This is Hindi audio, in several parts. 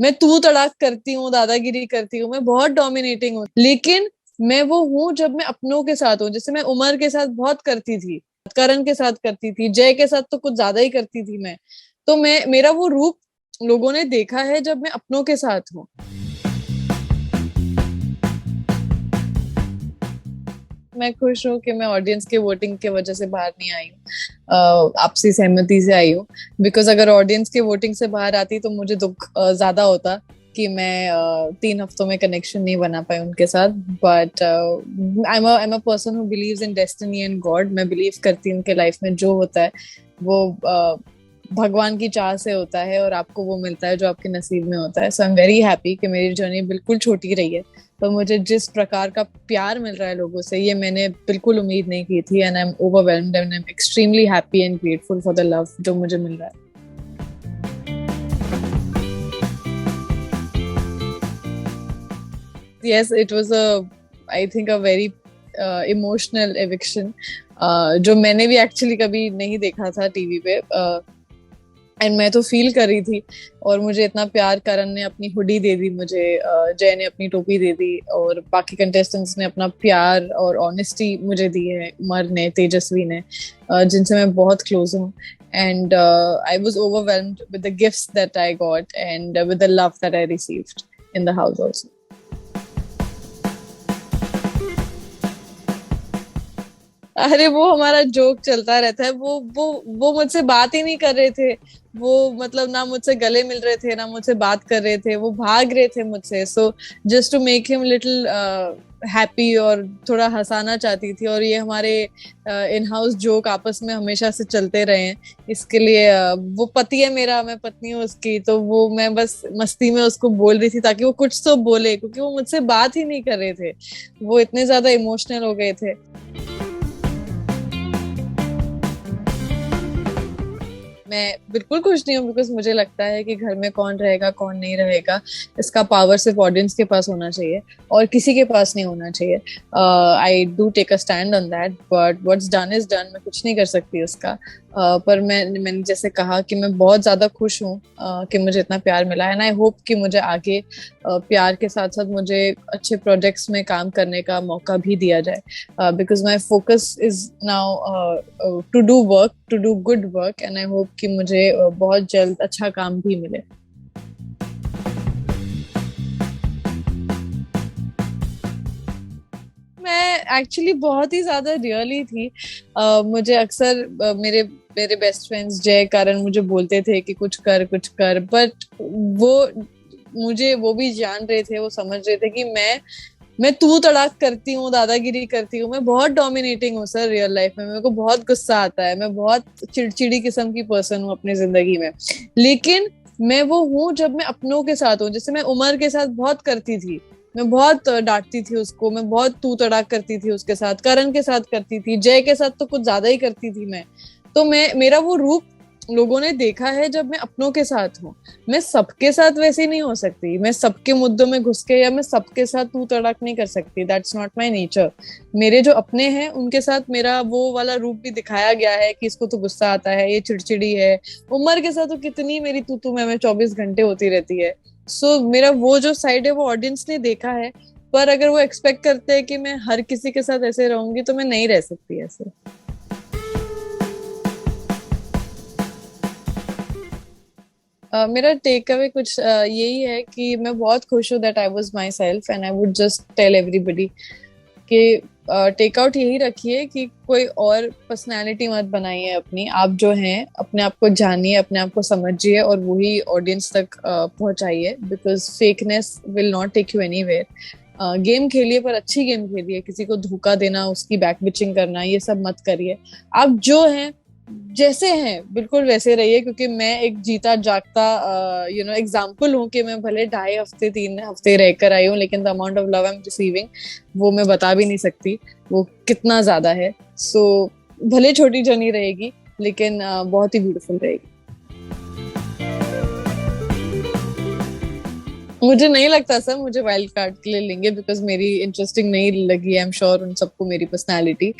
मैं तू तड़ाक करती हूँ, दादागिरी करती हूँ, मैं बहुत डोमिनेटिंग हूँ, लेकिन मैं वो हूँ जब मैं अपनों के साथ हूँ। जैसे मैं उमर के साथ बहुत करती थी, करण के साथ करती थी, जय के साथ तो कुछ ज्यादा ही करती थी मैं। तो मैं, मेरा वो रूप लोगों ने देखा है जब मैं अपनों के साथ हूँ। मैं खुश हूँ कि मैं ऑडियंस के वोटिंग के वजह से बाहर नहीं आई हूँ, आपसी सहमति से आई हूँ। बिकॉज अगर ऑडियंस के वोटिंग से बाहर आती तो मुझे दुख ज्यादा होता कि मैं 3 हफ्तों में कनेक्शन नहीं बना पाई उनके साथ। But I am a person who believes in destiny and God. मैं बिलीव करती हूँ कि लाइफ में जो होता है वो भगवान की चाह से होता है, और आपको वो मिलता है जो आपके नसीब में होता है। सो आई एम वेरी हैप्पी कि मेरी जर्नी बिल्कुल छोटी रही है, तो मुझे जिस प्रकार का प्यार मिल रहा है लोगों से, ये मैंने बिल्कुल उम्मीद नहीं की थी। And I am overwhelmed and I am extremely happy and grateful for the love जो मुझे मिल रहा है। Yes, it was I think a very emotional eviction, जो मैंने भी एक्चुअली कभी नहीं देखा था टीवी पे। एंड मैं तो फील कर रही थी, और मुझे इतना प्यार, करण ने अपनी हुडी दे दी मुझे, जय ने अपनी टोपी दे दी, और बाकी कंटेस्टेंट्स ने अपना प्यार और ऑनेस्टी मुझे दी है, उमर ने, तेजस्वी ने, जिनसे मैं बहुत क्लोज हूँ। And I was overwhelmed with the gifts that I got and with the love that I received in the house also. अरे वो हमारा जोक चलता रहता है। वो मुझसे बात ही नहीं कर रहे थे। वो मतलब ना मुझसे गले मिल रहे थे, ना मुझसे बात कर रहे थे, वो भाग रहे थे मुझसे। So just to make him little happy, और थोड़ा हंसाना चाहती थी। और ये हमारे इन हाउस जोक आपस में हमेशा से चलते रहे हैं। इसके लिए वो पति है मेरा, मैं पत्नी हूँ उसकी, तो वो मैं बस मस्ती में उसको बोल रही थी ताकि वो कुछ तो बोले, क्योंकि वो मुझसे बात ही नहीं कर रहे थे। वो इतने ज्यादा इमोशनल हो गए थे। मैं बिल्कुल खुश नहीं हूँ, बिकॉज मुझे लगता है कि घर में कौन रहेगा कौन नहीं रहेगा, इसका पावर सिर्फ ऑडियंस के पास होना चाहिए, और किसी के पास नहीं होना चाहिए। I do take a stand on that, but what's done is done. मैं कुछ नहीं कर सकती उसका। पर मैंने जैसे कहा कि मैं बहुत ज्यादा खुश हूँ कि मुझे इतना प्यार मिला है। एंड आई होप कि मुझे आगे प्यार के साथ साथ मुझे अच्छे प्रोजेक्ट्स में काम करने का मौका भी दिया जाए, because my focus is now to do good work. And I hope कि मुझे बहुत जल्द अच्छा काम भी मिले। मैं एक्चुअली बहुत ही ज्यादा रियली थी। मुझे अक्सर मेरे मेरे बेस्ट फ्रेंड्स जय, कारण मुझे बोलते थे कि कुछ कर कुछ कर, बट वो मुझे, वो भी जान रहे थे, वो समझ रहे थे कि मैं तू तड़ाक करती हूँ, दादागिरी करती हूँ, मैं बहुत डोमिनेटिंग हूँ सर रियल लाइफ में। मेरे को बहुत गुस्सा आता है, मैं बहुत चिड़चिड़ी किस्म की पर्सन हूँ अपनी जिंदगी में। लेकिन मैं वो हूँ जब मैं अपनों के साथ हूँ। जैसे मैं उमर के साथ बहुत करती थी, मैं बहुत डांटती थी उसको, मैं बहुत तू तड़ाक करती थी उसके साथ, करण के साथ करती थी, जय के साथ तो कुछ ज्यादा ही करती थी मैं। तो मैं, मेरा वो रूप लोगों ने देखा है जब मैं अपनों के साथ हूँ। मैं सबके साथ वैसी नहीं हो सकती, मैं सबके मुद्दों में घुस के, या मैं सबके साथ तू तड़ाक नहीं कर सकती। That's not my nature. मेरे जो अपने हैं उनके साथ मेरा वो वाला रूप भी दिखाया गया है कि इसको तो गुस्सा आता है, ये चिड़चिड़ी है। उमर के साथ तो कितनी मेरी तू मैं 24 घंटे होती रहती है। सो मेरा वो जो साइड है वो ऑडियंस ने देखा है। पर अगर वो एक्सपेक्ट करते हैं कि मैं हर किसी के साथ ऐसे रहूंगी, तो मैं नहीं रह सकती ऐसे। मेरा टेक अवे कुछ यही है कि मैं बहुत खुश हूँ that I was myself, and I would just tell everybody कि टेक आउट यही रखिए कि कोई और पर्सनालिटी मत बनाइए अपनी। आप जो हैं अपने आप को जानिए, अपने आप को समझिए, और वही ऑडियंस तक पहुंचाइए, because fakeness will not take you anywhere. Game खेलिए, पर अच्छी गेम खेलिए। किसी को धोखा देना, उसकी बैक बिचिंग करना, ये सब मत करिए। आप जो हैं, जैसे हैं, बिल्कुल वैसे रहिए। क्योंकि मैं एक जीता जागता एग्जाम्पल हूँ कि मैं भले 2.5 हफ्ते 3 हफ्ते रहकर आई हूँ, लेकिन the amount of love I am receiving, वो मैं बता भी नहीं सकती वो कितना ज्यादा है। सो भले छोटी जर्नी रहेगी, लेकिन बहुत ही ब्यूटीफुल रहेगी। मुझे नहीं लगता सर मुझे वाइल्ड कार्ड के लिए लेंगे, बिकॉज मेरी इंटरेस्टिंग नहीं लगी। आई एम श्योर उन सबको मेरी personality,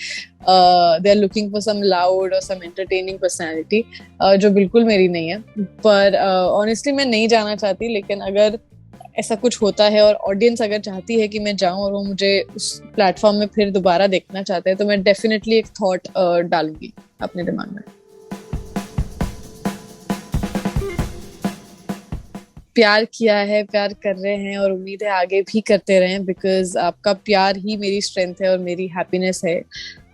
they are looking for some loud और सम एंटरटेनिंग पर्सनालिटी, जो बिल्कुल मेरी नहीं है। पर ऑनेस्टली मैं नहीं जाना चाहती, लेकिन अगर ऐसा कुछ होता है और ऑडियंस अगर चाहती है कि मैं जाऊं और वो मुझे उस प्लेटफॉर्म में फिर दोबारा देखना चाहते हैं, तो मैं डेफिनेटली एक थॉट डालूंगी अपने दिमाग में। प्यार किया है, प्यार कर रहे हैं और उम्मीद है आगे भी करते रहें, बिकॉज आपका प्यार ही मेरी स्ट्रेंथ है और मेरी हैप्पीनेस है।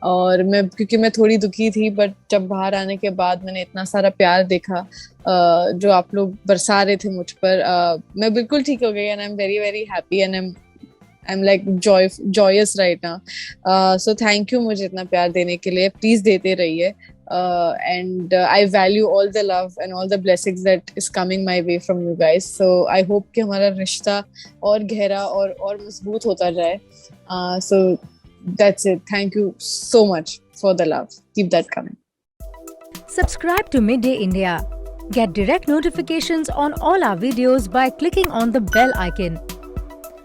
और मैं, क्योंकि मैं थोड़ी दुखी थी, बट जब बाहर आने के बाद मैंने इतना सारा प्यार देखा जो आप लोग बरसा रहे थे मुझ पर, मैं बिल्कुल ठीक हो गई। And I am very very happy and I'm like joyous right now. So thank you मुझे इतना प्यार देने के लिए, प्लीज देते रहिए। And I value all the love and all the blessings that is coming my way from you guys. So I hope कि हमारा रिश्ता और गहरा और मजबूत होता जाए। So that's it. Thank you so much for the love. Keep that coming. Subscribe to Midday India. Get direct notifications on all our videos by clicking on the bell icon.